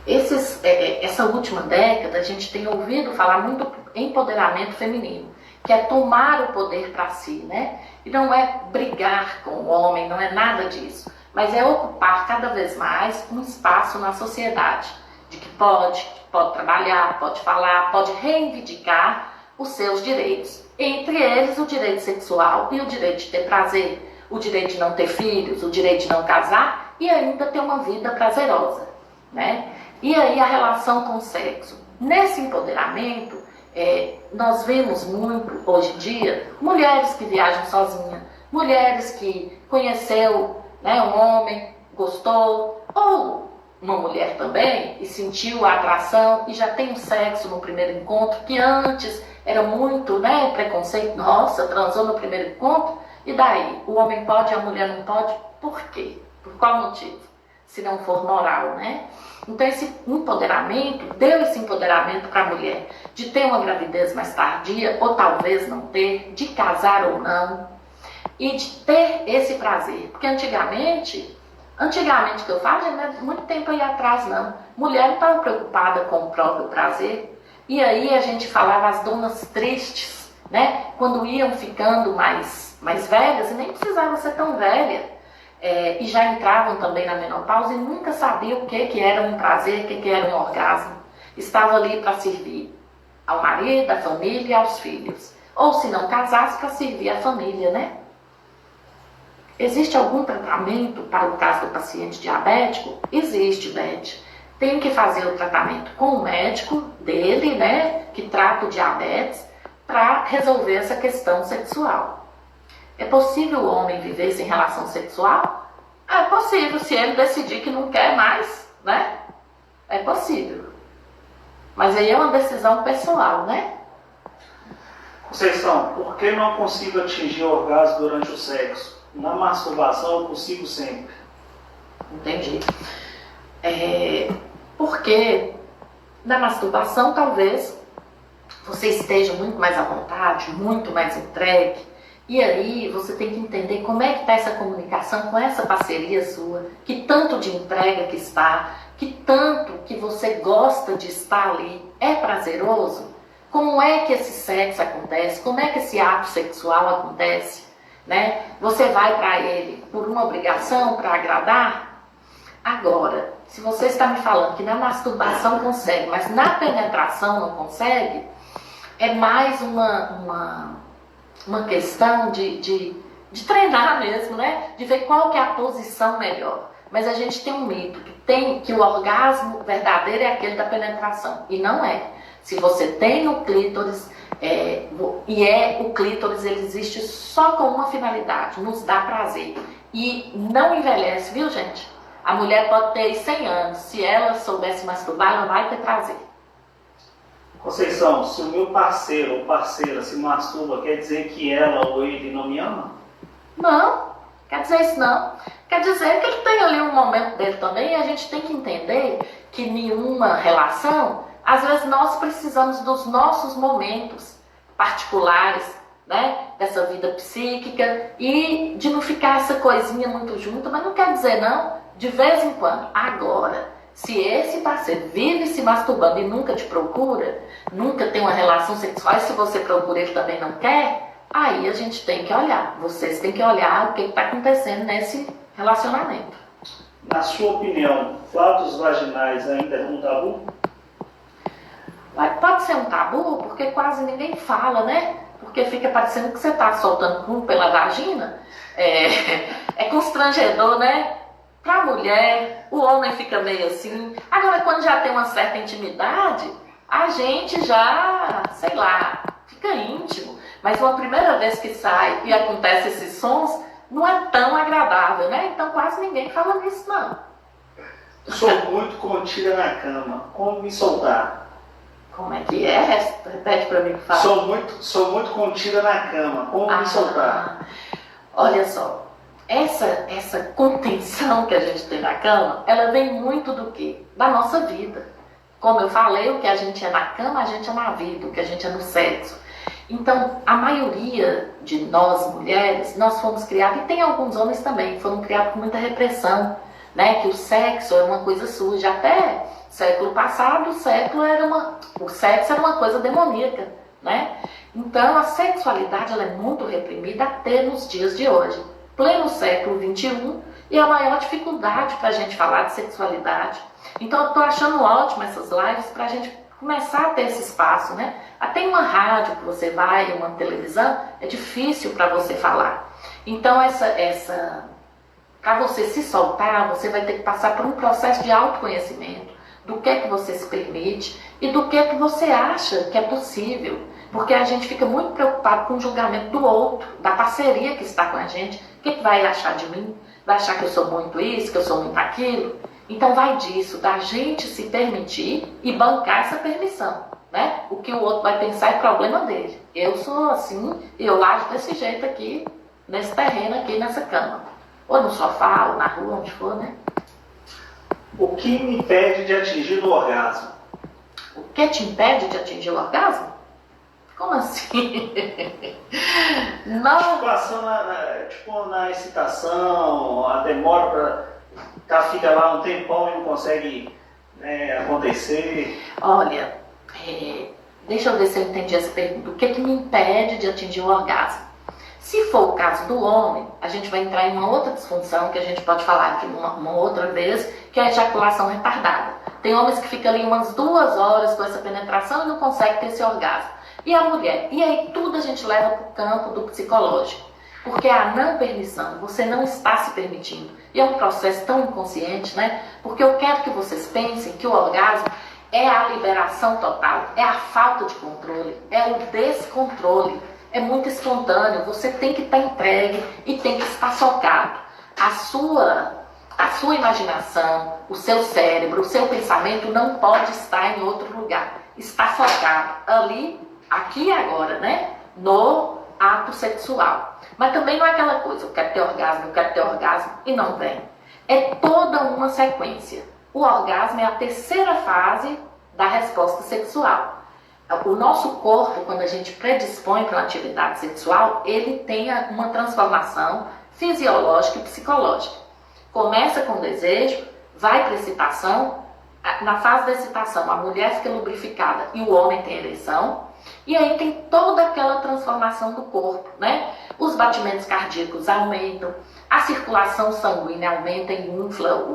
Essa última década a gente tem ouvido falar muito em empoderamento feminino, que é tomar o poder para si, né? E não é brigar com o homem, não é nada disso, mas é ocupar cada vez mais um espaço na sociedade, de que pode trabalhar, pode falar, pode reivindicar os seus direitos. Entre eles, o direito sexual e o direito de ter prazer, o direito de não ter filhos, o direito de não casar e ainda ter uma vida prazerosa, né? E aí a relação com o sexo. Nesse empoderamento, nós vemos muito, hoje em dia, mulheres que viajam sozinhas, mulheres que conheceu, né, um homem, gostou, ou uma mulher também, e sentiu a atração e já tem um sexo no primeiro encontro, que antes era muito, né, preconceito, nossa, transou no primeiro encontro, e daí? O homem pode e a mulher não pode? Por quê? Por qual motivo? Se não for moral, né? Então esse empoderamento, deu esse empoderamento para a mulher, de ter uma gravidez mais tardia, ou talvez não ter, de casar ou não, e de ter esse prazer. Porque antigamente que eu falo, não é muito tempo aí atrás não, mulher não estava preocupada com o próprio prazer, e aí a gente falava as donas tristes, né? Quando iam ficando mais velhas, e nem precisava ser tão velha, e já entravam também na menopausa e nunca sabiam o que era um prazer, o que era um orgasmo. Estava ali para servir ao marido, à família e aos filhos. Ou se não casasse, para servir a família, né? Existe algum tratamento para o caso do paciente diabético? Existe, Beth. Tem que fazer o tratamento com o médico dele, né, que trata o diabetes, para resolver essa questão sexual. É possível o homem viver sem relação sexual? É possível, se ele decidir que não quer mais, né? É possível. Mas aí é uma decisão pessoal, né? Conceição, por que não consigo atingir o orgasmo durante o sexo? Na masturbação eu consigo sempre. Entendi. Porque na masturbação talvez você esteja muito mais à vontade, muito mais entregue, e aí você tem que entender como é que está essa comunicação com essa parceria sua, que tanto de entrega que está, que tanto que você gosta de estar ali, é prazeroso? Como é que esse sexo acontece? Como é que esse ato sexual acontece? Né? Você vai para ele por uma obrigação, para agradar? Agora, se você está me falando que na masturbação consegue, mas na penetração não consegue, é mais uma questão de treinar mesmo, né? De ver qual que é a posição melhor. Mas a gente tem um mito que o orgasmo verdadeiro é aquele da penetração. E não é. Se você tem o clítoris, o clítoris ele existe só com uma finalidade, nos dá prazer. E não envelhece, viu, gente? A mulher pode ter 100 anos, se ela soubesse masturbar, ela vai ter prazer. Conceição, se o meu parceiro ou parceira se masturba, quer dizer que ela ou ele não me ama? Não, quer dizer isso não. Quer dizer que ele tem ali um momento dele também, e a gente tem que entender que nenhuma relação, às vezes nós precisamos dos nossos momentos particulares, né? Dessa vida psíquica, e de não ficar essa coisinha muito junto, mas não quer dizer não, de vez em quando. Agora, se esse parceiro vive se masturbando e nunca te procura, nunca tem uma relação sexual, e se você procura ele também não quer, aí a gente tem que olhar. Vocês têm que olhar o que está acontecendo nesse relacionamento. Na sua opinião, flatos vaginais ainda é um tabu? Pode ser um tabu, porque quase ninguém fala, né? Porque fica parecendo que você está soltando pum pela vagina. É constrangedor, né? Para a mulher, o homem fica meio assim. Agora, quando já tem uma certa intimidade, a gente já, sei lá, fica íntimo. Mas uma primeira vez que sai e acontece esses sons, não é tão agradável, né? Então quase ninguém fala nisso, não. Sou muito contida na cama. Como me soltar? Como é que é? Repete para mim, por favor. Sou muito contida na cama. Como me soltar? Olha só. Essa contenção que a gente tem na cama, ela vem muito do quê? Da nossa vida. Como eu falei, o que a gente é na cama, a gente é na vida, o que a gente é no sexo. Então, a maioria de nós, mulheres, nós fomos criados, e tem alguns homens também, foram criados com muita repressão, né? Que o sexo é uma coisa suja. Até século passado, o sexo era uma coisa demoníaca, né? Então, a sexualidade ela é muito reprimida até nos dias de hoje. Pleno século XXI, e a maior dificuldade para a gente falar de sexualidade. Então eu estou achando ótimo essas lives para a gente começar a ter esse espaço, né? Até em uma rádio que você vai, uma televisão, é difícil para você falar. Então para você se soltar, você vai ter que passar por um processo de autoconhecimento, do que é que você se permite e do que é que você acha que é possível. Porque a gente fica muito preocupado com o julgamento do outro, da parceria que está com a gente. O que vai achar de mim? Vai achar que eu sou muito isso, que eu sou muito aquilo? Então vai disso, da gente se permitir e bancar essa permissão, né? O que o outro vai pensar é problema dele. Eu sou assim, eu ajo desse jeito aqui, nesse terreno aqui, nessa cama. Ou no sofá, ou na rua, onde for, né? O que me impede de atingir o orgasmo? O que te impede de atingir o orgasmo? Como assim? Não. Tipo, na excitação, a demora para fica lá um tempão e não consegue, né, acontecer. Olha, deixa eu ver se eu entendi essa pergunta. O que me impede de atingir o orgasmo? Se for o caso do homem, a gente vai entrar em uma outra disfunção que a gente pode falar aqui uma outra vez, que é a ejaculação retardada. Tem homens que ficam ali umas 2 horas com essa penetração e não conseguem ter esse orgasmo. E a mulher? E aí tudo a gente leva para o campo do psicológico. Porque a não permissão, você não está se permitindo. E é um processo tão inconsciente, né? Porque eu quero que vocês pensem que o orgasmo é a liberação total, é a falta de controle, é o descontrole. É muito espontâneo, você tem que estar entregue e tem que estar focado. A sua imaginação, o seu cérebro, o seu pensamento não pode estar em outro lugar. Está focado ali, aqui e agora, né? No ato sexual. Mas também não é aquela coisa, eu quero ter orgasmo e não vem. É toda uma sequência. O orgasmo é a terceira fase da resposta sexual. O nosso corpo, quando a gente predispõe para uma atividade sexual, ele tem uma transformação fisiológica e psicológica. Começa com desejo, vai para a excitação. Na fase da excitação, a mulher fica lubrificada e o homem tem ereção. E aí tem toda aquela transformação do corpo, né? Os batimentos cardíacos aumentam, a circulação sanguínea aumenta e infla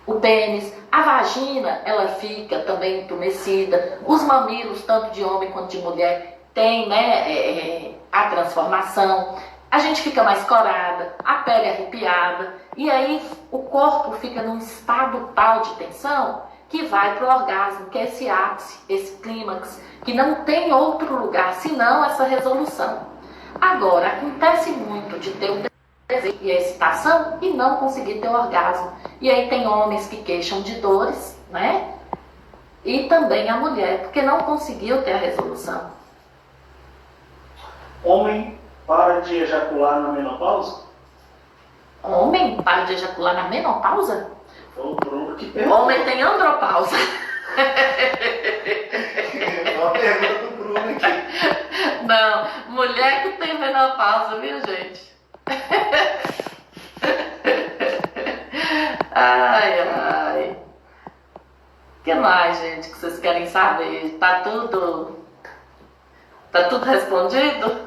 o pênis, a vagina, ela fica também entumecida, os mamilos, tanto de homem quanto de mulher, tem, né, a transformação, a gente fica mais corada, a pele arrepiada, e aí o corpo fica num estado tal de tensão que vai para o orgasmo, que é esse ápice, esse clímax, que não tem outro lugar senão essa resolução. Agora, acontece muito de ter o desejo e a excitação e não conseguir ter o orgasmo. E aí tem homens que queixam de dores, né? E também a mulher, porque não conseguiu ter a resolução. Homem para de ejacular na menopausa? Homem para de ejacular na menopausa? Foi o Bruno que perguntou. Homem tem andropausa. Uma pergunta do Bruno aqui. Não, mulher que tem menopausa, viu, gente? Ai, ai. O que mais, gente, que vocês querem saber? Tá tudo respondido?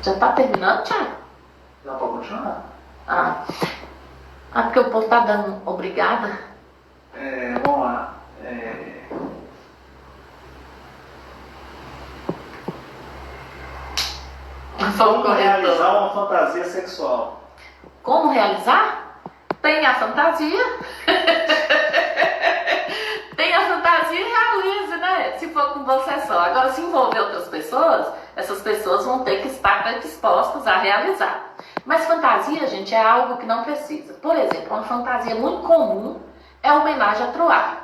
Já tá terminando, Thiago? Dá pra continuar? Porque o povo tá dando obrigada. Vamos lá. Como realizar uma fantasia sexual? Como realizar? Tem a fantasia. Tem a fantasia e realize, né? Se for com você só. Agora, se envolver outras pessoas, essas pessoas vão ter que estar predispostas a realizar. Mas fantasia, gente, é algo que não precisa. Por exemplo, uma fantasia muito comum é a homenagem a Troar.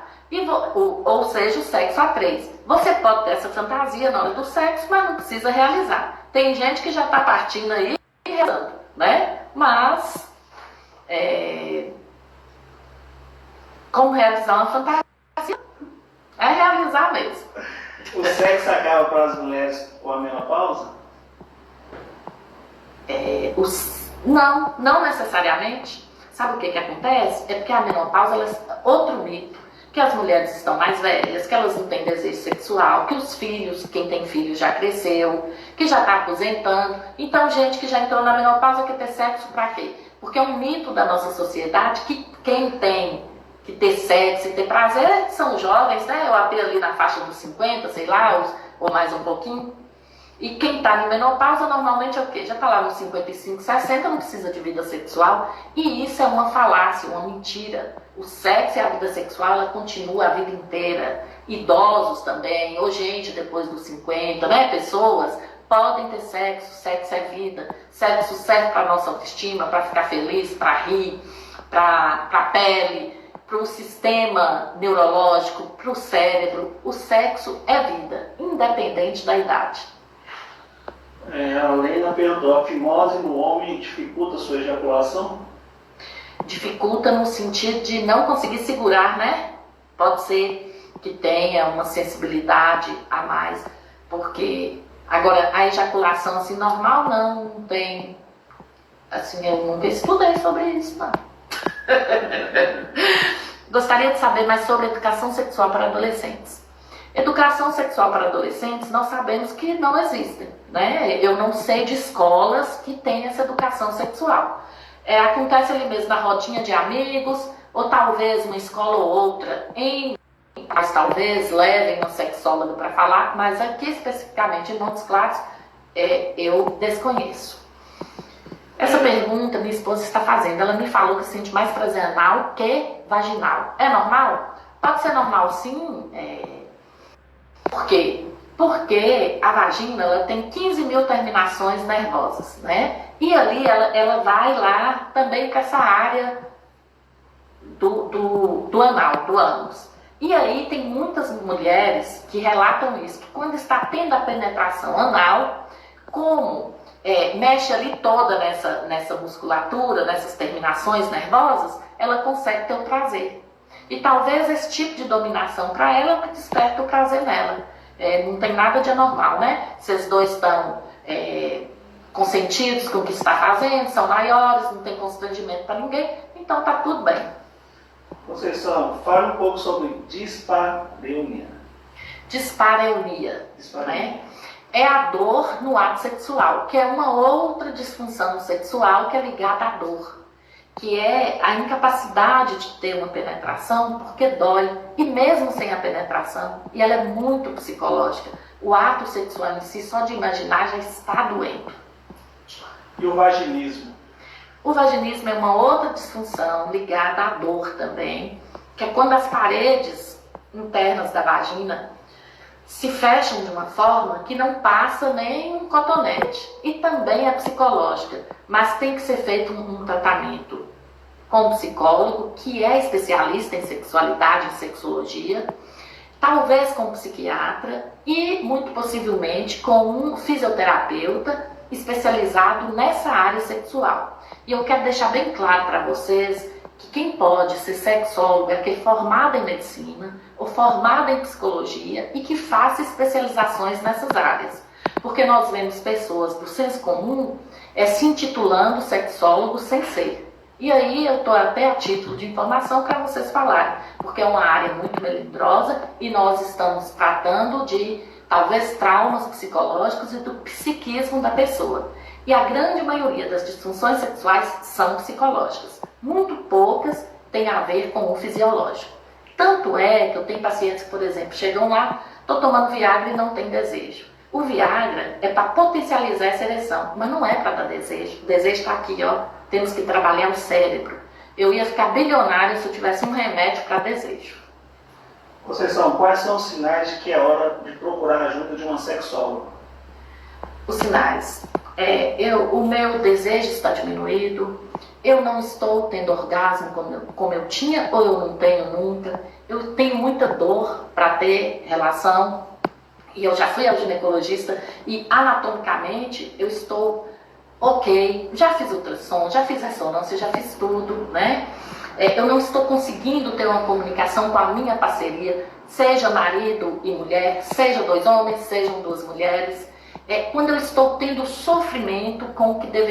Ou seja, o sexo a 3. Você pode ter essa fantasia na hora do sexo, mas não precisa realizar. Tem gente que já está partindo aí e realizando, né? Mas, como realizar uma fantasia? É realizar mesmo. O sexo acaba para as mulheres com a menopausa? Não necessariamente. Sabe o que acontece? É porque a menopausa, outro mito, que as mulheres estão mais velhas, que elas não têm desejo sexual, que os filhos, quem tem filhos já cresceu, que já está aposentando. Então, gente que já entrou na menopausa quer ter sexo para quê? Porque é um mito da nossa sociedade que quem tem que ter sexo e ter prazer são jovens, né? Eu abri ali na faixa dos 50, sei lá, ou mais um pouquinho. E quem está na menopausa normalmente é o quê? Já está lá nos 55, 60, não precisa de vida sexual. E isso é uma falácia, uma mentira. O sexo e a vida sexual, ela continua a vida inteira. Idosos também, ou gente depois dos 50, né? Pessoas podem ter sexo, sexo é vida. Sexo serve para a nossa autoestima, para ficar feliz, para rir, para a pele, para o sistema neurológico, para o cérebro. O sexo é vida, independente da idade. A Lena perguntou, a fimose no homem dificulta a sua ejaculação? Dificulta no sentido de não conseguir segurar, né? Pode ser que tenha uma sensibilidade a mais, porque agora a ejaculação assim normal não tem, assim, eu nunca estudei sobre isso, não. Gostaria de saber mais sobre educação sexual para adolescentes. Educação sexual para adolescentes, nós sabemos que não existem, né? Eu não sei de escolas que têm essa educação sexual. Acontece ali mesmo na rodinha de amigos, ou talvez uma escola ou outra, mas talvez levem uma sexóloga para falar, mas aqui especificamente em Montes Claros, eu desconheço. Essa pergunta minha esposa está fazendo, ela me falou que sente mais prazer anal que vaginal. É normal? Pode ser normal sim. Por quê? Porque a vagina ela tem 15 mil terminações nervosas, né? E ali ela vai lá também para essa área do anal, do ânus. E aí tem muitas mulheres que relatam isso, que quando está tendo a penetração anal, como mexe ali toda nessa musculatura, nessas terminações nervosas, ela consegue ter o prazer. E talvez esse tipo de dominação para ela é o que desperta o prazer nela. Não tem nada de anormal, né? Se os dois estão consentidos com o que está fazendo, são maiores, não tem constrangimento para ninguém, então tá tudo bem. Conceição, fale um pouco sobre dispareunia. Dispareunia, né? É a dor no ato sexual, que é uma outra disfunção sexual que é ligada à dor, que é a incapacidade de ter uma penetração porque dói, e mesmo sem a penetração, e ela é muito psicológica. O ato sexual em si, só de imaginar, já está doendo. E o vaginismo? O vaginismo é uma outra disfunção ligada à dor também, que é quando as paredes internas da vagina se fecham de uma forma que não passa nem um cotonete. E também é psicológica, mas tem que ser feito um tratamento com um psicólogo que é especialista em sexualidade, em sexologia, talvez com um psiquiatra e, muito possivelmente, com um fisioterapeuta especializado nessa área sexual. E eu quero deixar bem claro para vocês que quem pode ser sexólogo é aquele formado em medicina ou formado em psicologia e que faça especializações nessas áreas. Porque nós vemos pessoas do senso comum se intitulando sexólogo sem ser. E aí eu estou até a título de informação para vocês falarem, porque é uma área muito melindrosa e nós estamos tratando de talvez traumas psicológicos e do psiquismo da pessoa. E a grande maioria das disfunções sexuais são psicológicas. Muito poucas têm a ver com o fisiológico. Tanto é que eu tenho pacientes que, por exemplo, chegam lá, estou tomando Viagra e não tem desejo. O Viagra é para potencializar essa ereção, mas não é para dar desejo. O desejo está aqui, ó. Temos que trabalhar o cérebro. Eu ia ficar bilionária se eu tivesse um remédio para desejo. Conceição, quais são os sinais de que é hora de procurar a ajuda de uma sexóloga? Os sinais. O meu desejo está diminuído, eu não estou tendo orgasmo como eu tinha ou eu não tenho nunca, eu tenho muita dor para ter relação e eu já fui ao ginecologista e anatomicamente eu estou ok, já fiz ultrassom, já fiz ressonância, já fiz tudo, né? Eu não estou conseguindo ter uma comunicação com a minha parceria, seja marido e mulher, seja dois homens, sejam duas mulheres. Quando eu estou tendo sofrimento com o que deveria